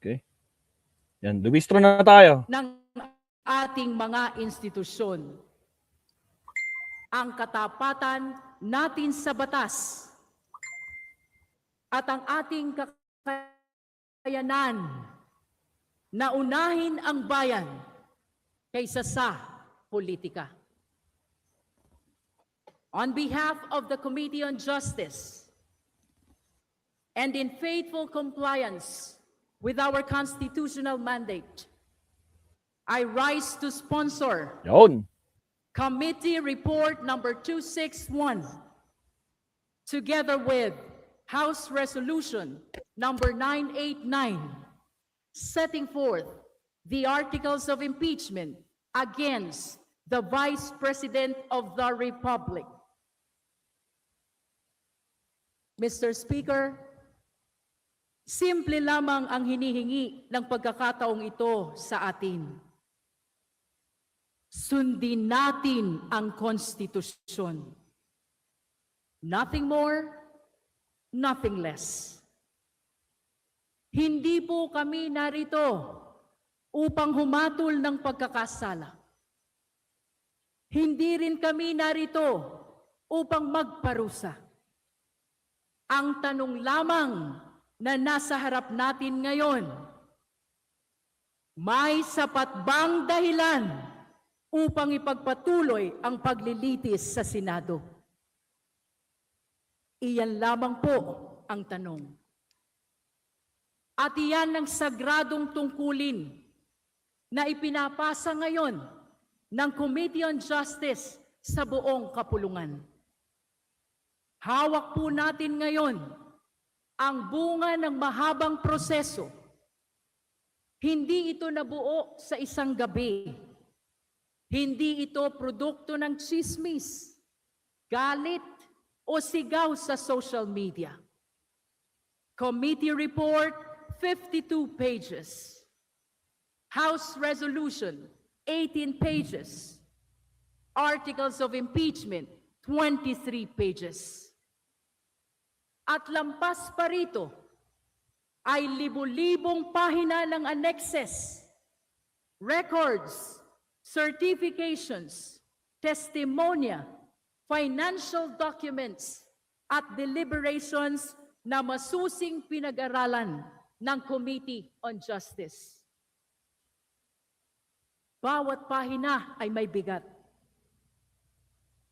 Okay. Yan, lumistro na tayo. Ng ating mga institusyon. Ang katapatan natin sa batas at ang ating kakayanan na unahin ang bayan kaysa sa politika. On behalf of the Committee on Justice and in faithful compliance with our constitutional mandate, I rise to sponsor Yun. Committee Report number 261, together with House Resolution number 989, setting forth the articles of impeachment against the Vice President of the Republic. Mr. Speaker, simple lamang ang hinihingi ng pagkakataong ito sa atin. Sundin natin ang konstitusyon. Nothing more, nothing less. Hindi po kami narito upang humatol ng pagkakasala. Hindi rin kami narito upang magparusa. Ang tanong lamang na nasa harap natin ngayon, may sapat bang dahilan upang ipagpatuloy ang paglilitis sa Senado? Iyan lamang po ang tanong. At iyan ang sagradong tungkulin na ipinapasa ngayon ng Committee on Justice sa buong kapulungan. Hawak po natin ngayon ang bunga ng mahabang proseso. Hindi ito nabuo sa isang gabi. Hindi ito produkto ng chismis, galit, o sigaw sa social media. Committee Report, 52 pages. House Resolution, 18 pages. Articles of Impeachment, 23 pages. At lampas pa rito ay libu-libong pahina ng annexes, records, certifications, testimonya, financial documents, at deliberations na masusing pinag-aralan ng Committee on Justice. Bawat pahina ay may bigat.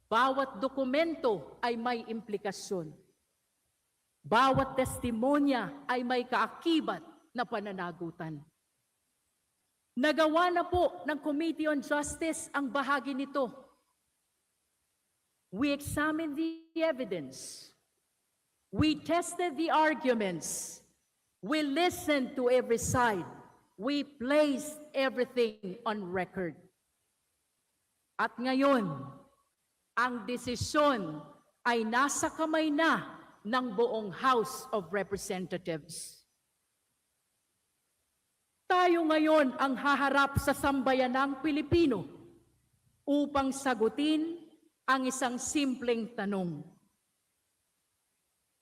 Bawat dokumento ay may implikasyon. Bawat testimonya ay may kaakibat na pananagutan. Nagawa na po ng Committee on Justice ang bahagi nito. We examined the evidence. We tested the arguments. We listened to every side. We placed everything on record. At ngayon, ang desisyon ay nasa kamay na ng buong House of Representatives. Tayo ngayon ang haharap sa sambayanang Pilipino upang sagutin ang isang simpleng tanong.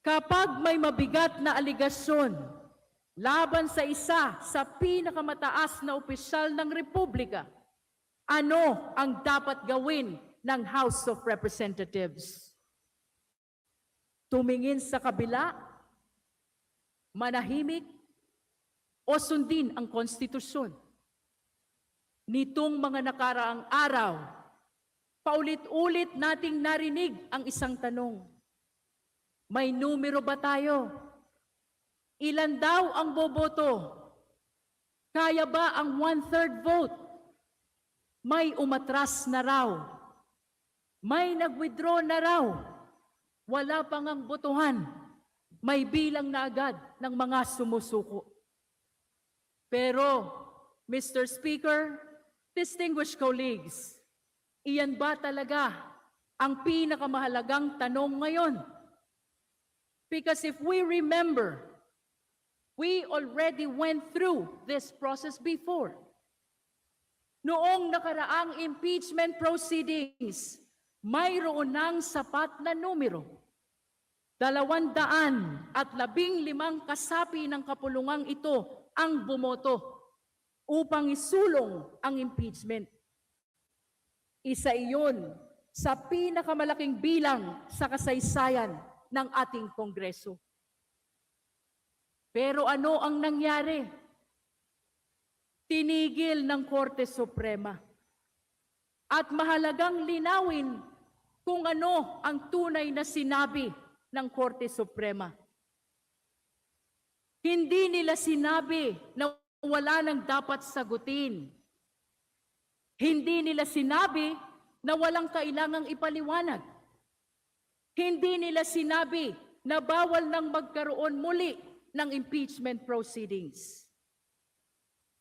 Kapag may mabigat na aligasyon laban sa isa sa pinakamataas na opisyal ng Republika, ano ang dapat gawin ng House of Representatives? Tumingin sa kabila, manahimik, o sundin ang konstitusyon? Nitong mga nakaraang araw, paulit-ulit nating narinig ang isang tanong. May numero ba tayo? Ilan daw ang boboto? Kaya ba ang 1/3 vote? May umatras na raw. May nag-withdraw na raw. Wala pang ang botohan. May bilang na agad ng mga sumusuko. Pero, Mr. Speaker, distinguished colleagues, iyan ba talaga ang pinakamahalagang tanong ngayon? Because if we remember, we already went through this process before. Noong nakaraang impeachment proceedings, mayroon ng sapat na numero. 215 kasapi ng kapulungang ito ang bumoto upang isulong ang impeachment. Isa iyon sa pinakamalaking bilang sa kasaysayan ng ating Kongreso. Pero ano ang nangyari? Tinigil ng Korte Suprema. At mahalagang linawin kung ano ang tunay na sinabi ng Korte Suprema. Hindi nila sinabi na wala nang dapat sagutin. Hindi nila sinabi na walang kailangang ipaliwanag. Hindi nila sinabi na bawal nang magkaroon muli ng impeachment proceedings.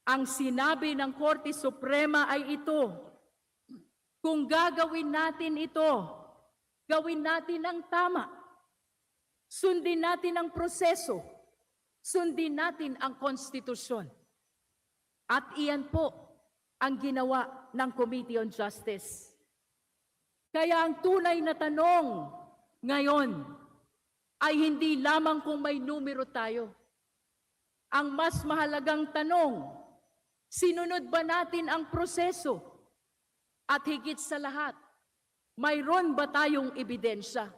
Ang sinabi ng Korte Suprema ay ito: kung gagawin natin ito, gawin natin ang tama. Sundin natin ang proseso. Sundin natin ang konstitusyon. At iyan po ang ginawa ng Committee on Justice. Kaya ang tunay na tanong ngayon ay hindi lamang kung may numero tayo. Ang mas mahalagang tanong, sinunod ba natin ang proseso? At higit sa lahat, mayroon ba tayong ebidensya?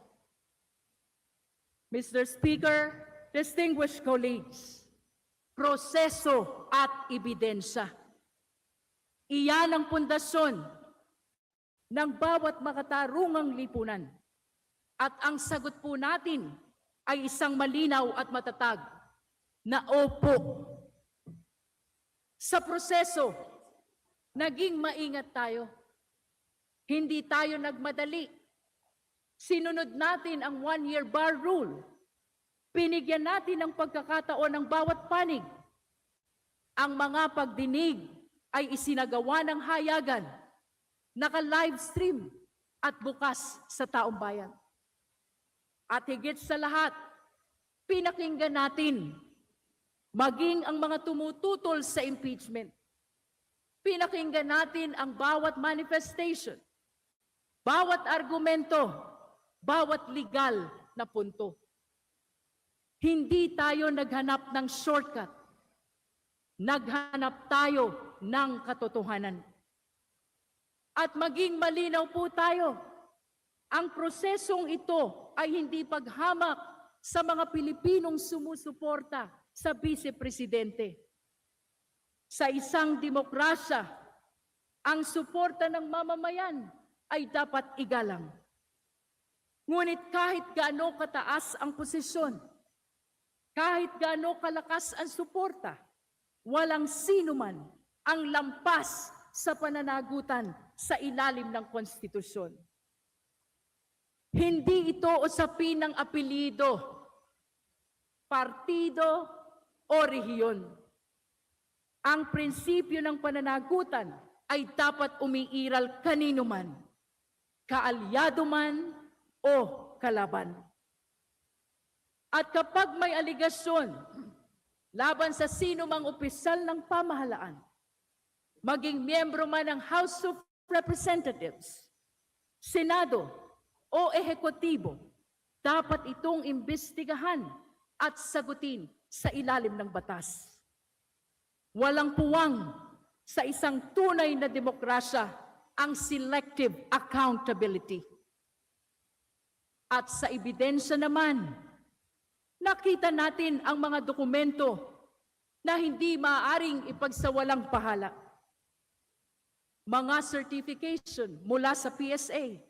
Mr. Speaker, distinguished colleagues, proseso at ebidensya. Iyan ang pundasyon ng bawat makatarungang lipunan. At ang sagot po natin ay isang malinaw at matatag na opo. Sa proseso, naging maingat tayo. Hindi tayo nagmadali. Sinunod natin ang one-year bar rule. Pinigyan natin ng pagkakataon ng bawat panig. Ang mga pagdinig ay isinagawa ng hayagan, naka-livestream at bukas sa taong bayan. At higit sa lahat, pinakinggan natin maging ang mga tumututol sa impeachment. Pinakinggan natin ang bawat manifestation, bawat argumento, bawat legal na punto. Hindi tayo naghanap ng shortcut. Naghanap tayo ng katotohanan. At maging malinaw po tayo, ang prosesong ito ay hindi paghamak sa mga Pilipinong sumusuporta sa Vice-Presidente. Sa isang demokrasya, ang suporta ng mamamayan ay dapat igalang. Ngunit kahit gaano kataas ang posisyon, kahit gaano kalakas ang suporta, walang sino man ang lampas sa pananagutan sa ilalim ng konstitusyon. Hindi ito usapin ng apelyido, partido o rehiyon. Ang prinsipyo ng pananagutan ay dapat umiiral kanino man, kaalyado man o kalaban. At kapag may aligasyon laban sa sino mang opisyal ng pamahalaan, maging miyembro man ng House of Representatives, Senado o Ehekutibo, dapat itong imbestigahan at sagutin sa ilalim ng batas. Walang puwang sa isang tunay na demokrasya ang selective accountability. At sa ebidensya naman, nakita natin ang mga dokumento na hindi maaaring ipagsawalang bahala. Mga certification mula sa PSA,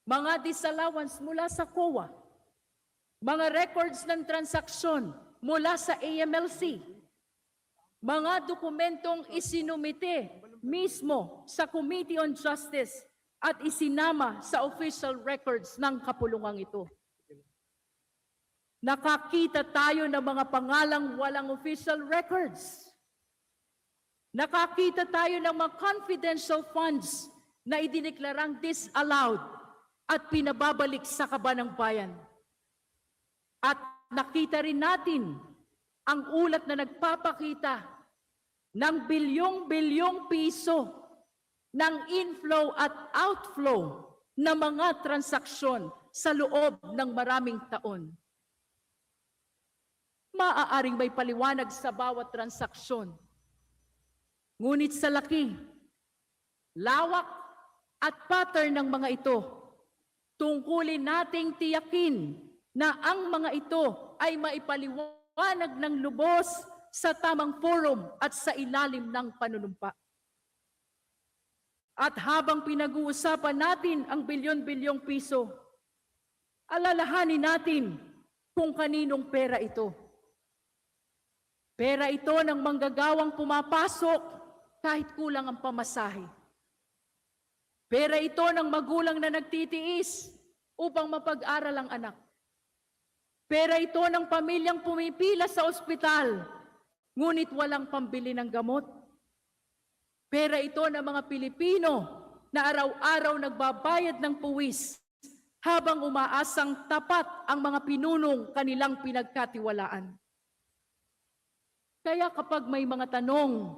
mga disallowance mula sa COA, mga records ng transaksyon mula sa AMLC, mga dokumentong isinumite mismo sa Committee on Justice at isinama sa official records ng kapulungang ito. Nakakita tayo ng mga pangalang walang official records. Nakakita tayo ng mga confidential funds na idineklarang disallowed at pinababalik sa kaba ng bayan. At nakita rin natin ang ulat na nagpapakita ng bilyong-bilyong piso ng inflow at outflow na mga transaksyon sa loob ng maraming taon. maaaring may paliwanag sa bawat transaksyon. Ngunit sa laki, lawak at pattern ng mga ito, tungkulin nating tiyakin na ang mga ito ay maipaliwanag ng lubos sa tamang forum at sa ilalim ng panunumpa. At habang pinag-uusapan natin ang bilyon-bilyong piso, alalahanin natin kung kaninong pera ito. Pera ito ng manggagawang pumapasok kahit kulang ang pamasahe. Pera ito ng magulang na nagtitiis upang mapag-aral ang anak. Pera ito ng pamilyang pumipila sa ospital, ngunit walang pambili ng gamot. Pera ito ng mga Pilipino na araw-araw nagbabayad ng puwis habang umaasang tapat ang mga pinunong kanilang pinagkatiwalaan. Kaya kapag may mga tanong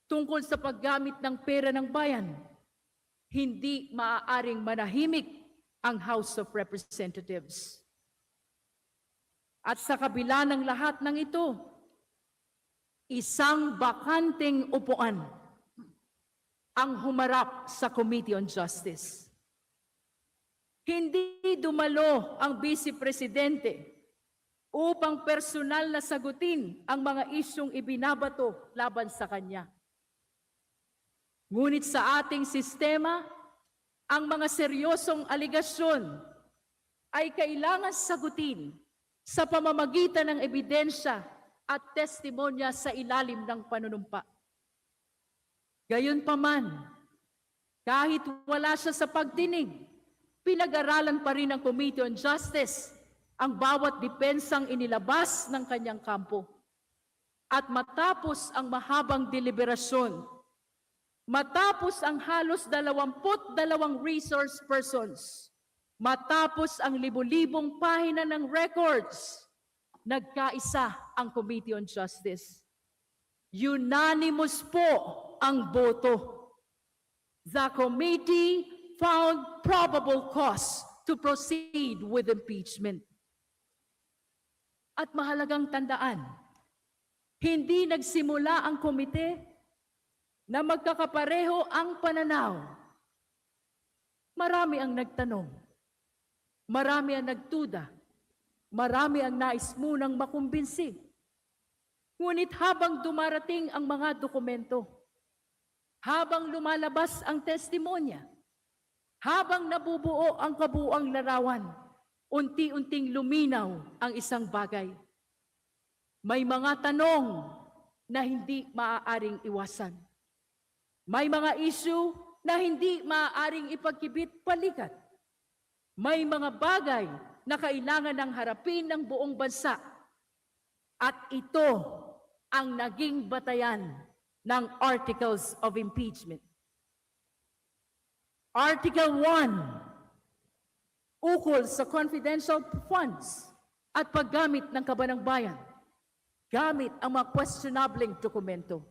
tungkol sa paggamit ng pera ng bayan, hindi maaaring manahimik ang House of Representatives. At sa kabila ng lahat ng ito, isang bakanteng upuan ang humarap sa Committee on Justice. Hindi dumalo ang Vice Presidente upang personal na sagutin ang mga isyong ibinabato laban sa kanya. Ngunit sa ating sistema, ang mga seryosong aligasyon ay kailangan sagutin sa pamamagitan ng ebidensya at testimonya sa ilalim ng panunumpa. Gayunpaman, kahit wala siya sa pagdinig, pinag-aralan pa rin ng Committee on Justice ang bawat dipensang inilabas ng kanyang kampo. At matapos ang mahabang deliberasyon, matapos ang halos 22 resource persons, matapos ang libu-libong pahina ng records, nagkaisa ang Committee on Justice. Unanimous po ang boto. The committee found probable cause to proceed with impeachment. At mahalagang tandaan, hindi nagsimula ang komite na magkakapareho ang pananaw. Marami ang nagtanong, marami ang nagtuda, marami ang nais munang makumbinsi. Ngunit habang dumarating ang mga dokumento, habang lumalabas ang testimonya, habang nabubuo ang kabuuang larawan, unti-unting luminaw ang isang bagay. May mga tanong na hindi maaaring iwasan. May mga issue na hindi maaaring ipagkibit palikat. May mga bagay na kailangan ng harapin ng buong bansa. At ito ang naging batayan ng Articles of Impeachment. Article 1, ukol sa confidential funds at paggamit ng kabanang bayan gamit ang mga questionableng dokumento.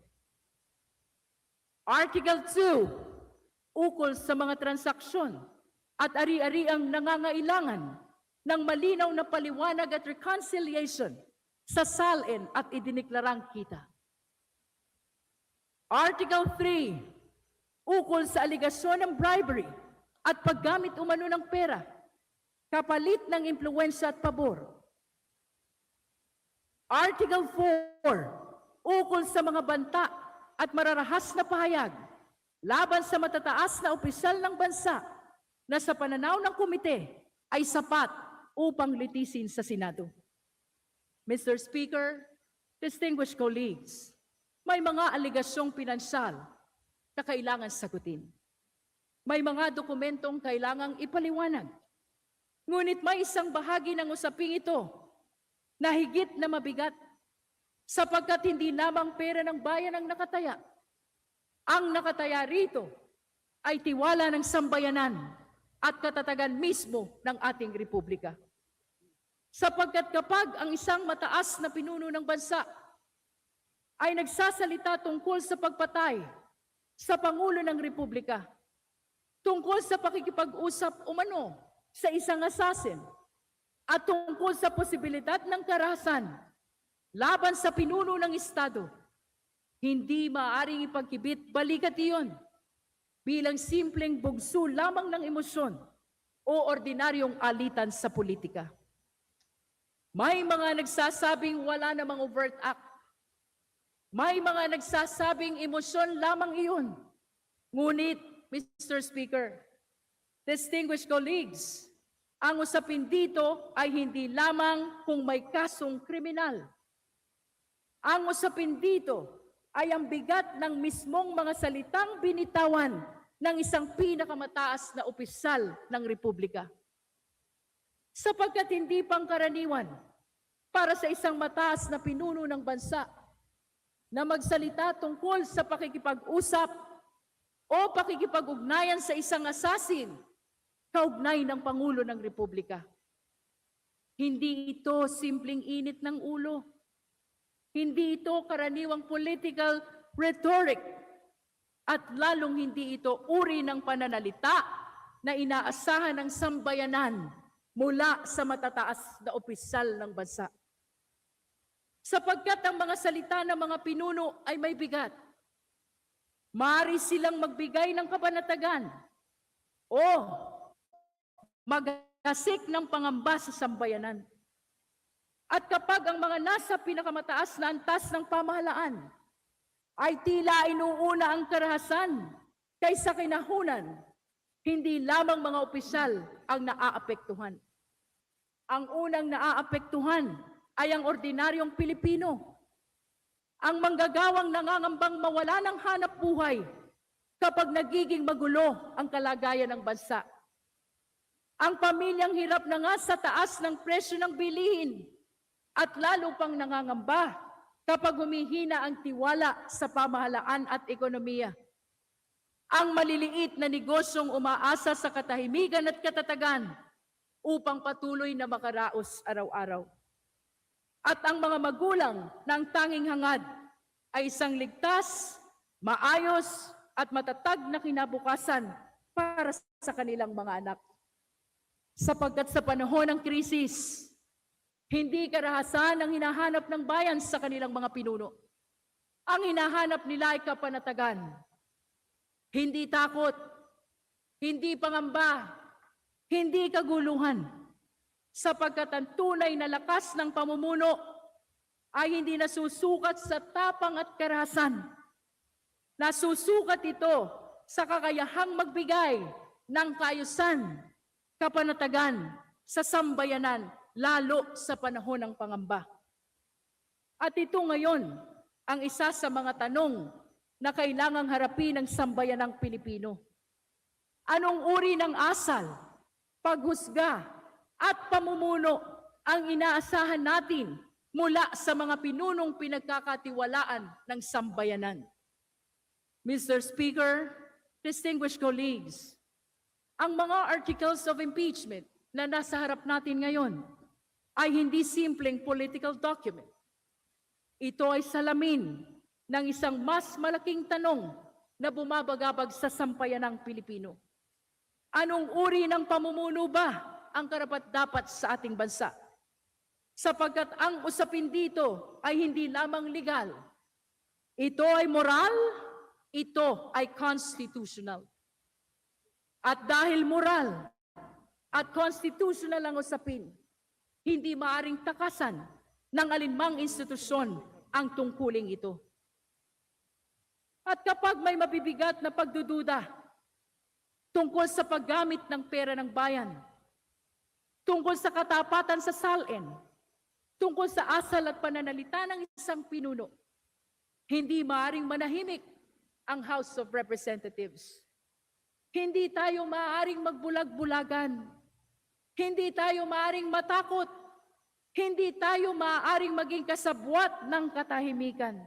Article 2, ukol sa mga transaksyon at ari-ariang nangangailangan ng malinaw na paliwanag at reconciliation sa salin at idiniklarang kita. Article 3, ukol sa aligasyon ng bribery at paggamit umano ng pera kapalit ng impluwensya at pabor. Article 4, ukol sa mga banta at mararahas na pahayag laban sa matataas na opisyal ng bansa na sa pananaw ng komite ay sapat upang litisin sa Senado. Mr. Speaker, distinguished colleagues, may mga aligasyong pinansyal na kailangan sagutin. May mga dokumentong kailangang ipaliwanag. Ngunit may isang bahagi ng usaping ito na higit na mabigat sapagkat hindi lamang pera ng bayan ang nakataya. Ang nakataya rito ay tiwala ng sambayanan at katatagan mismo ng ating republika. Sapagkat kapag ang isang mataas na pinuno ng bansa ay nagsasalita tungkol sa pagpatay sa Pangulo ng Republika, tungkol sa pakikipag-usap umano sa isang assassin, at tungkol sa posibilidad ng karahasan laban sa pinuno ng Estado, hindi maaaring ipagkibit balikat iyon bilang simpleng bugso lamang ng emosyon o ordinaryong alitan sa politika. May mga nagsasabing wala namang overt act. May mga nagsasabing emosyon lamang iyon. Ngunit, Mr. Speaker, distinguished colleagues, ang usapin dito ay hindi lamang kung may kasong kriminal. Ang usapin dito ay ang bigat ng mismong mga salitang binitawan ng isang pinakamataas na opisyal ng Republika. Sapagkat hindi pangkaraniwan para sa isang mataas na pinuno ng bansa na magsalita tungkol sa pakikipag-usap o pakikipag-ugnayan sa isang asasin kaugnay ng Pangulo ng Republika. Hindi ito simpleng init ng ulo. Hindi ito karaniwang political rhetoric at lalong hindi ito uri ng pananalita na inaasahan ng sambayanan mula sa matataas na opisyal ng bansa. Sapagkat ang mga salita ng mga pinuno ay may bigat. Maaari silang magbigay ng kapanatagan o magasik ng pangamba sa sambayanan. At kapag ang mga nasa pinakamataas na antas ng pamahalaan ay tila inuuna ang karahasan kaysa kinahunan, hindi lamang mga opisyal ang naaapektuhan. Ang unang naaapektuhan ay ang ordinaryong Pilipino. Ang manggagawang nangangambang mawala ng hanap buhay kapag nagiging magulo ang kalagayan ng bansa. Ang pamilyang hirap na nga sa taas ng presyo ng bilihin at lalo pang nangangamba kapag humihina ang tiwala sa pamahalaan at ekonomiya. Ang maliliit na negosyong umaasa sa katahimikan at katatagan upang patuloy na makaraos araw-araw. At ang mga magulang ng tanging hangad ay isang ligtas, maayos at matatag na kinabukasan para sa kanilang mga anak. Sapagkat sa panahon ng krisis, hindi karahasan ang hinahanap ng bayan sa kanilang mga pinuno. Ang hinahanap nila ay kapanatagan. Hindi takot, hindi pangamba, hindi kaguluhan. Sapagkat ang tunay na lakas ng pamumuno ay hindi nasusukat sa tapang at karahasan. Nasusukat ito sa kakayahang magbigay ng kaayusan, kapanatagan sa sambayanan, lalo sa panahon ng pangamba. At ito ngayon ang isa sa mga tanong na kailangang harapin ng sambayanang Pilipino. Anong uri ng asal, paghusga at pamumuno ang inaasahan natin mula sa mga pinunong pinagkakatiwalaan ng sambayanan? Mr. Speaker, distinguished colleagues, ang mga articles of impeachment na nasa harap natin ngayon ay hindi simpleng political document. Ito ay salamin ng isang mas malaking tanong na bumabagabag sa sambayanang Pilipino. Anong uri ng pamumuno ba ang karapat-dapat sa ating bansa? Sapagkat ang usapin dito ay hindi lamang legal. Ito ay moral, ito ay constitutional. At dahil moral at constitutional ang usapin, hindi maaring takasan ng alinmang institusyon ang tungkuling ito. At kapag may mabibigat na pagdududa tungkol sa paggamit ng pera ng bayan, tungkol sa katapatan sa salin, tungkol sa asal at pananalita ng isang pinuno, hindi maaring manahimik ang House of Representatives. Hindi tayo maaaring magbulag-bulagan. Hindi tayo maaaring matakot. Hindi tayo maaaring maging kasabwat ng katahimikan.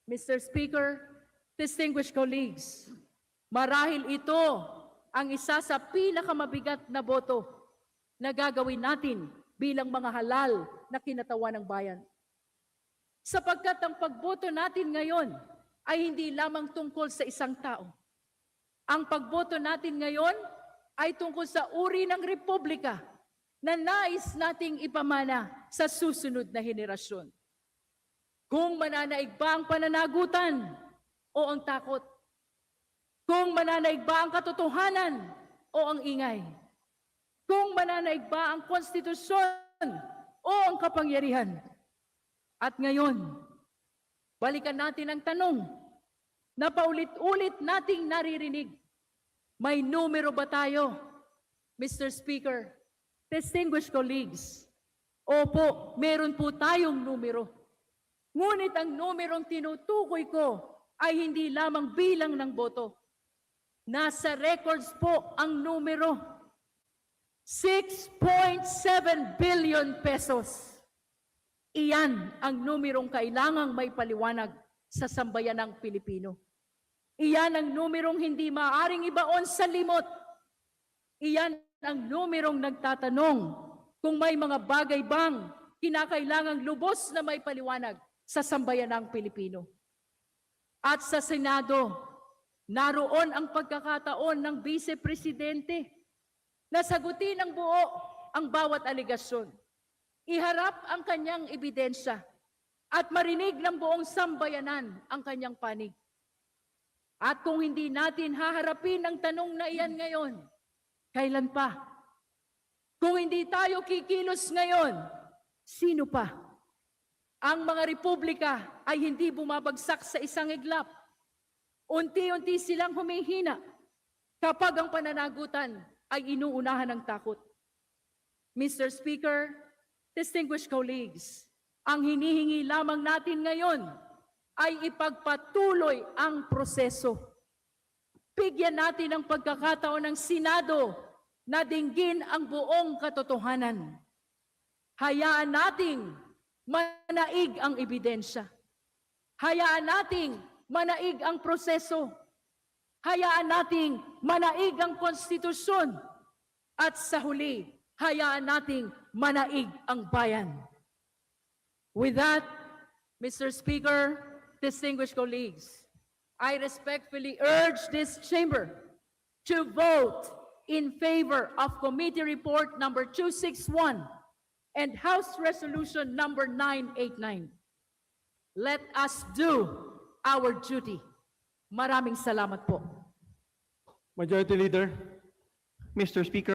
Mr. Speaker, distinguished colleagues, marahil ito ang isa sa pinakamabigat na boto na gagawin natin bilang mga halal na kinatawan ng bayan. Sapagkat ang pagboto natin ngayon ay hindi lamang tungkol sa isang tao. Ang pagboto natin ngayon ay tungkol sa uri ng republika na nais nating ipamana sa susunod na henerasyon. Kung mananaig ba ang pananagutan o ang takot? Kung mananaig ba ang katotohanan o ang ingay? Kung mananaig ba ang konstitusyon o ang kapangyarihan? At ngayon, balikan natin ang tanong na paulit-ulit nating naririnig. May numero ba tayo, Mr. Speaker? Distinguished colleagues, opo, meron po tayong numero. Ngunit ang numerong tinutukoy ko ay hindi lamang bilang ng boto. Nasa records po ang numero. 6.7 billion pesos. Iyan ang numerong kailangang may paliwanag sa sambayanang Pilipino. Iyan ang numerong hindi maaaring ibaon sa limot. Iyan ang numerong nagtatanong kung may mga bagay bang kinakailangang lubos na may paliwanag sa sambayanang Pilipino. At sa Senado, naroon ang pagkakataon ng Vice Presidente na sagutin ng buo ang bawat aligasyon. Iharap ang kanyang ebidensya at marinig ng buong sambayanan ang kanyang panig. At kung hindi natin haharapin ang tanong na iyan ngayon, kailan pa? Kung hindi tayo kikilos ngayon, sino pa? Ang mga republika ay hindi bumabagsak sa isang iglap. Unti-unti silang humihina kapag ang pananagutan ay inuunahan ng takot. Mr. Speaker, distinguished colleagues, ang hinihingi lamang natin ngayon ay ipagpatuloy ang proseso. Bigyan natin ng pagkakataon ng Senado na dinggin ang buong katotohanan. Hayaan nating manaig ang ebidensya. Hayaan nating manaig ang proseso. Hayaan nating manaig ang konstitusyon. At sa huli, hayaan nating manaig ang bayan. With that, Mr. Speaker, distinguished colleagues, I respectfully urge this chamber to vote in favor of Committee Report number 261 and House Resolution number 989. Let us do our duty. Maraming salamat po. Majority Leader, Mr. Speaker,